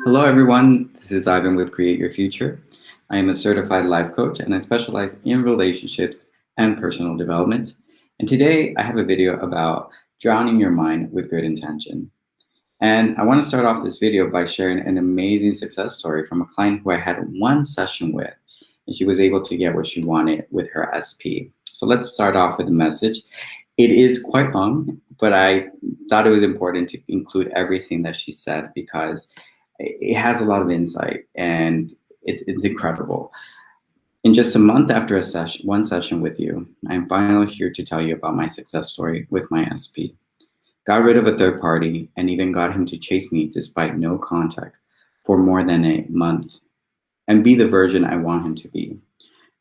Hello, everyone. This is Ivan with Create Your Future. I am a certified life coach and I specialize in relationships and personal development. And today I have a video about drowning your mind with good intention. And I want to start off this video by sharing an amazing success story from a client who I had one session with, and she was able to get what she wanted with her SP. So let's start off with a message. It is quite long, but I thought it was important to include everything that she said because it has a lot of insight and it's incredible. In just a month after one session with you, I'm finally here to tell you about my success story with my SP. Got rid of a third party and even got him to chase me despite no contact for more than a month and be the version I want him to be.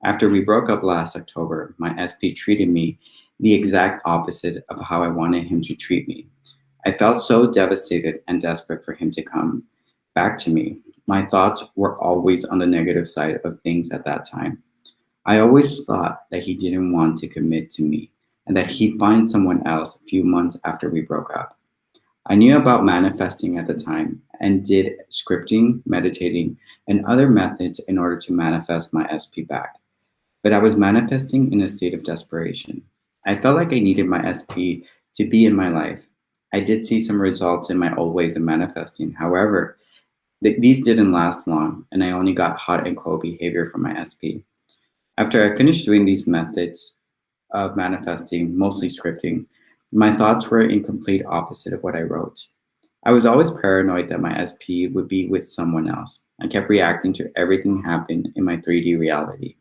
After we broke up last October, my SP treated me the exact opposite of how I wanted him to treat me. I felt so devastated and desperate for him to come back to me. My thoughts were always on the negative side of things at that time. I always thought that he didn't want to commit to me and that he'd find someone else a few months after we broke up. I knew about manifesting at the time and did scripting, meditating, and other methods in order to manifest my SP back. But I was manifesting in a state of desperation. I felt like I needed my SP to be in my life. I did see some results in my old ways of manifesting. However, these didn't last long, and I only got hot and cold behavior from my SP. After I finished doing these methods of manifesting, mostly scripting, my thoughts were in complete opposite of what I wrote. I was always paranoid that my SP would be with someone else. I kept reacting to everything happened in my 3D reality.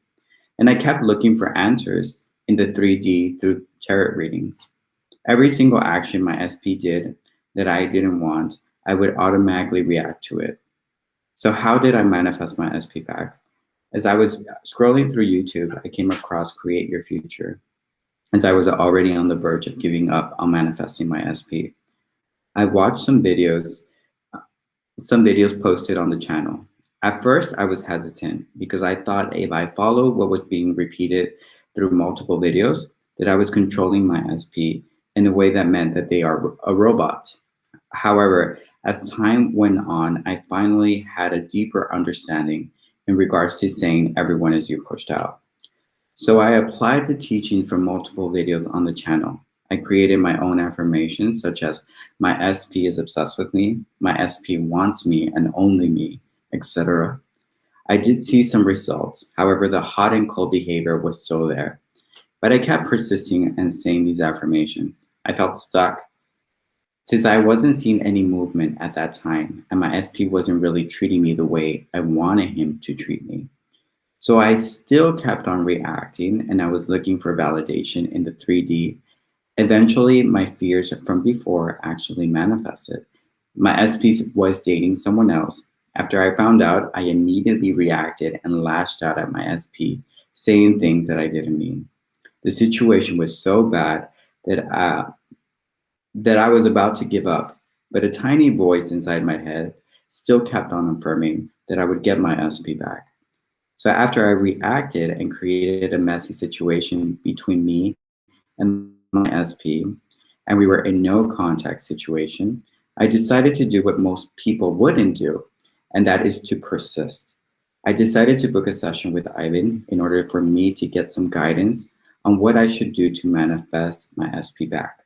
And I kept looking for answers in the 3D through tarot readings. Every single action my SP did that I didn't want, I would automatically react to it. So how did I manifest my SP back? As I was scrolling through YouTube, I came across Create Your Future, as I was already on the verge of giving up on manifesting my SP. I watched some videos posted on the channel. At first, I was hesitant because I thought if I followed what was being repeated through multiple videos, that I was controlling my SP in a way that meant that they are a robot. However, as time went on, I finally had a deeper understanding in regards to saying everyone is you pushed out. So I applied the teaching from multiple videos on the channel. I created my own affirmations such as my SP is obsessed with me, my SP wants me and only me, etc. I did see some results. However, the hot and cold behavior was still there. But I kept persisting and saying these affirmations. I felt stuck. Since I wasn't seeing any movement at that time and my SP wasn't really treating me the way I wanted him to treat me. So I still kept on reacting and I was looking for validation in the 3D. Eventually, my fears from before actually manifested. My SP was dating someone else. After I found out, I immediately reacted and lashed out at my SP, saying things that I didn't mean. The situation was so bad that I was about to give up, but a tiny voice inside my head still kept on affirming that I would get my SP back. So after I reacted and created a messy situation between me and my SP, and we were in no contact situation, I decided to do what most people wouldn't do, and that is to persist. I decided to book a session with Eileen in order for me to get some guidance on what I should do to manifest my SP back.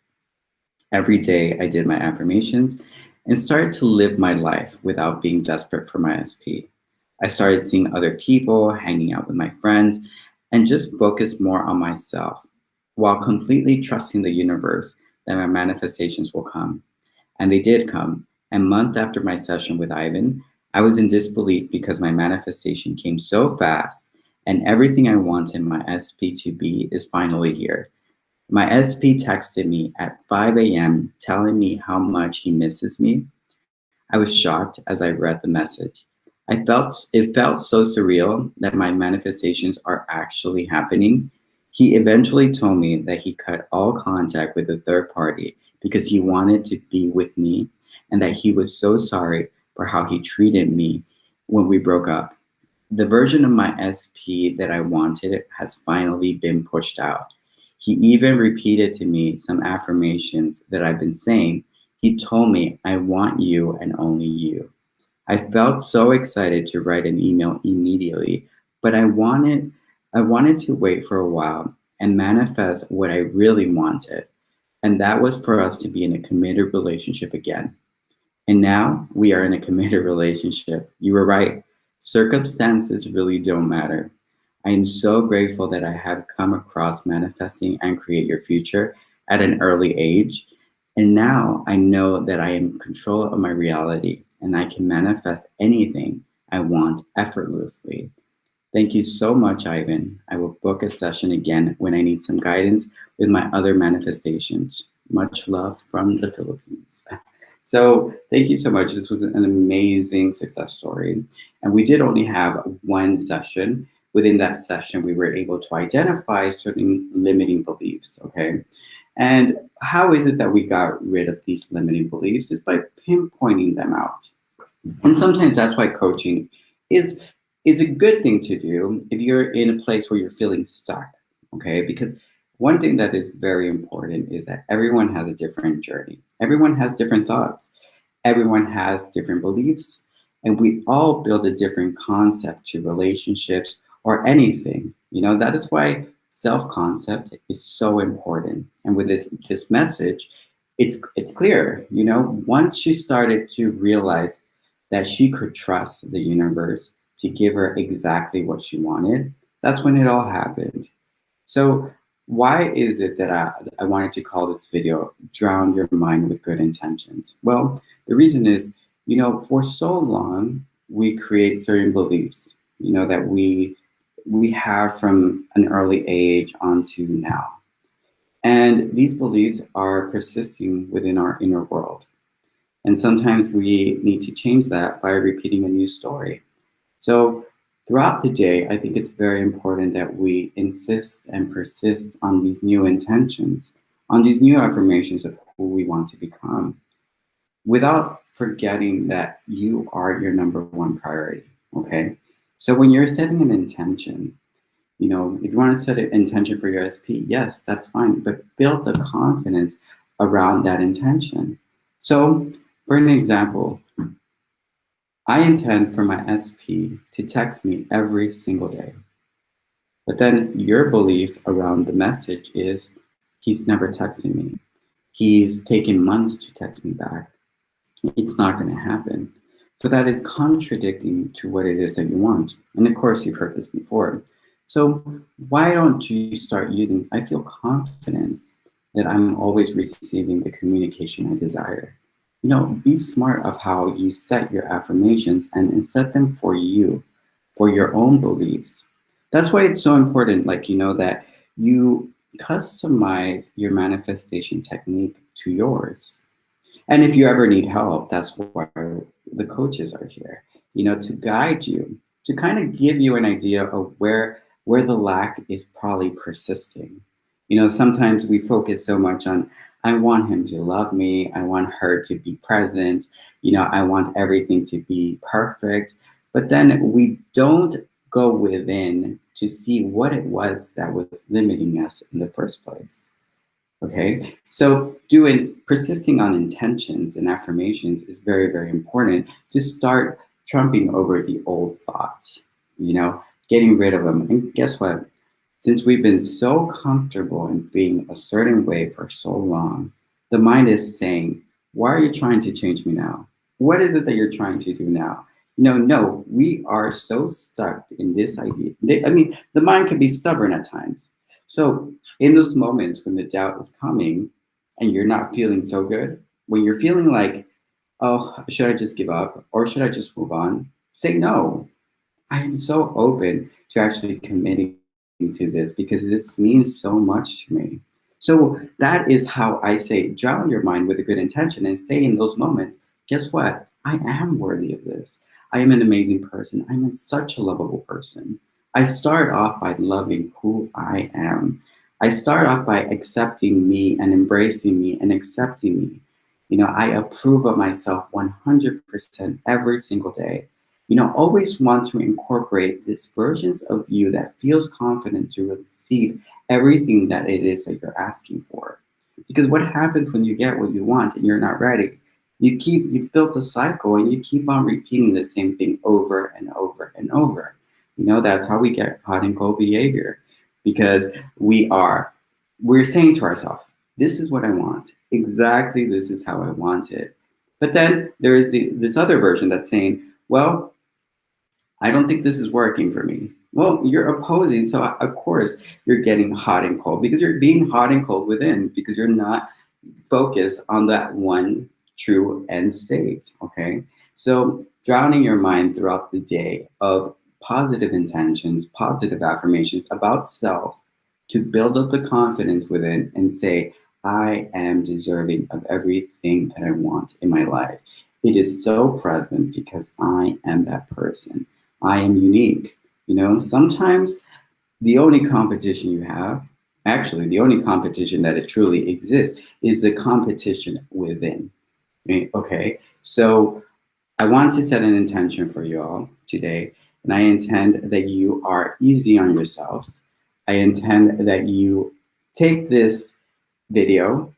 Every day I did my affirmations and started to live my life without being desperate for my SP. I started seeing other people, hanging out with my friends, and just focused more on myself while completely trusting the universe that my manifestations will come. And they did come. And a month after my session with Ivan, I was in disbelief because my manifestation came so fast and everything I wanted my SP to be is finally here. My SP texted me at 5 a.m. telling me how much he misses me. I was shocked as I read the message. It felt so surreal that my manifestations are actually happening. He eventually told me that he cut all contact with the third party because he wanted to be with me and that he was so sorry for how he treated me when we broke up. The version of my SP that I wanted has finally been pushed out. He even repeated to me some affirmations that I've been saying. He told me, I want you and only you. I felt so excited to write an email immediately, but I wanted to wait for a while and manifest what I really wanted. And that was for us to be in a committed relationship again. And now we are in a committed relationship. You were right. Circumstances really don't matter. I am so grateful that I have come across manifesting and create your future at an early age. And now I know that I am in control of my reality and I can manifest anything I want effortlessly. Thank you so much, Ivan. I will book a session again when I need some guidance with my other manifestations. Much love from the Philippines. So thank you so much. This was an amazing success story. And we did only have one session. Within that session, we were able to identify certain limiting beliefs, okay? And how is it that we got rid of these limiting beliefs? Is by pinpointing them out. And sometimes that's why coaching is is a good thing to do if you're in a place where you're feeling stuck, okay? Because one thing that is very important is that everyone has a different journey. Everyone has different thoughts. Everyone has different beliefs, and we all build a different concept to relationships or anything. That is why self-concept is so important. And with this message, it's clear. Once she started to realize that she could trust the universe to give her exactly what she wanted, that's when it all happened. So why is it that I wanted to call this video Drown Your Mind with Good Intentions? Well, the reason is, for so long, we create certain beliefs, that we have from an early age onto now. And these beliefs are persisting within our inner world. And sometimes we need to change that by repeating a new story. So throughout the day, I think it's very important that we insist and persist on these new intentions, on these new affirmations of who we want to become, without forgetting that you are your number one priority, okay? So when you're setting an intention, if you want to set an intention for your SP, yes, that's fine, but build the confidence around that intention. So for an example, I intend for my SP to text me every single day. But then your belief around the message is, he's never texting me. He's taken months to text me back. It's not going to happen. So that is contradicting to what it is that you want. And of course, you've heard this before. So why don't you start using, I feel confidence that I'm always receiving the communication I desire. Be smart of how you set your affirmations and set them for you, for your own beliefs. That's why it's so important, that you customize your manifestation technique to yours. And if you ever need help, that's why the coaches are here, to guide you, to kind of give you an idea of where the lack is probably persisting. Sometimes we focus so much on, I want him to love me. I want her to be present. I want everything to be perfect. But then we don't go within to see what it was that was limiting us in the first place. Okay, so persisting on intentions and affirmations is very, very important to start trumping over the old thoughts, getting rid of them. And guess what? Since we've been so comfortable in being a certain way for so long, the mind is saying, why are you trying to change me now? What is it that you're trying to do now? No, we are so stuck in this idea. The mind can be stubborn at times. So in those moments when the doubt is coming and you're not feeling so good, when you're feeling like, oh, should I just give up or should I just move on? Say no. I am so open to actually committing to this because this means so much to me. So that is how I say, drown your mind with a good intention and say in those moments, guess what? I am worthy of this. I am an amazing person. I'm such a lovable person. I start off by loving who I am. I start off by accepting me and embracing me and accepting me. I approve of myself 100% every single day. Always want to incorporate these versions of you that feels confident to receive everything that it is that you're asking for. Because what happens when you get what you want and you're not ready? You've built a cycle and you keep on repeating the same thing over and over and over. That's how we get hot and cold behavior, because we're saying to ourselves, this is what I want. Exactly, this is how I want it. But then there is this other version that's saying, well, I don't think this is working for me. Well, you're opposing, so of course you're getting hot and cold, because you're being hot and cold within, because you're not focused on that one true end state, okay? So drowning your mind throughout the day of positive intentions, positive affirmations about self, to build up the confidence within and say, I am deserving of everything that I want in my life. It is so present because I am that person. I am unique. Sometimes the only competition you have, actually, the only competition that it truly exists, is the competition within. Okay, so I want to set an intention for you all today, and I intend that you are easy on yourselves. I intend that you take this video,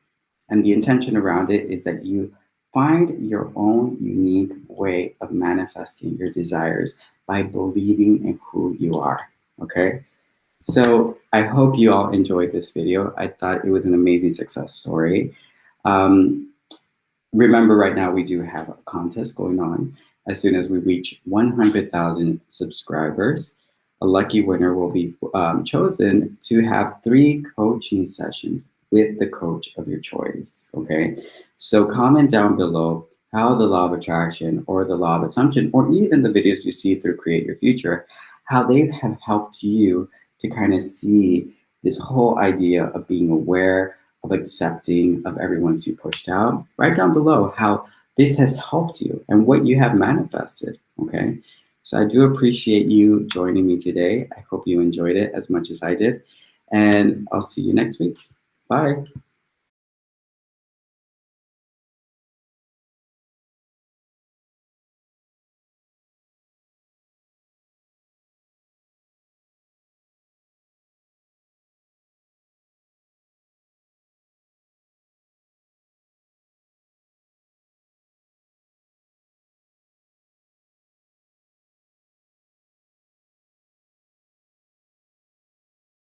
and the intention around it is that you find your own unique way of manifesting your desires by believing in who you are, okay? So I hope you all enjoyed this video. I thought it was an amazing success story. Remember, right now we do have a contest going on. As soon as we reach 100,000 subscribers, a lucky winner will be chosen to have 3 coaching sessions with the coach of your choice, okay? So comment down below how the law of attraction or the law of assumption, or even the videos you see through Create Your Future, how they have helped you to kind of see this whole idea of being aware, of accepting of everyone's you pushed out. Write down below how this has helped you and what you have manifested, okay? So I do appreciate you joining me today. I hope you enjoyed it as much as I did. And I'll see you next week. Bye.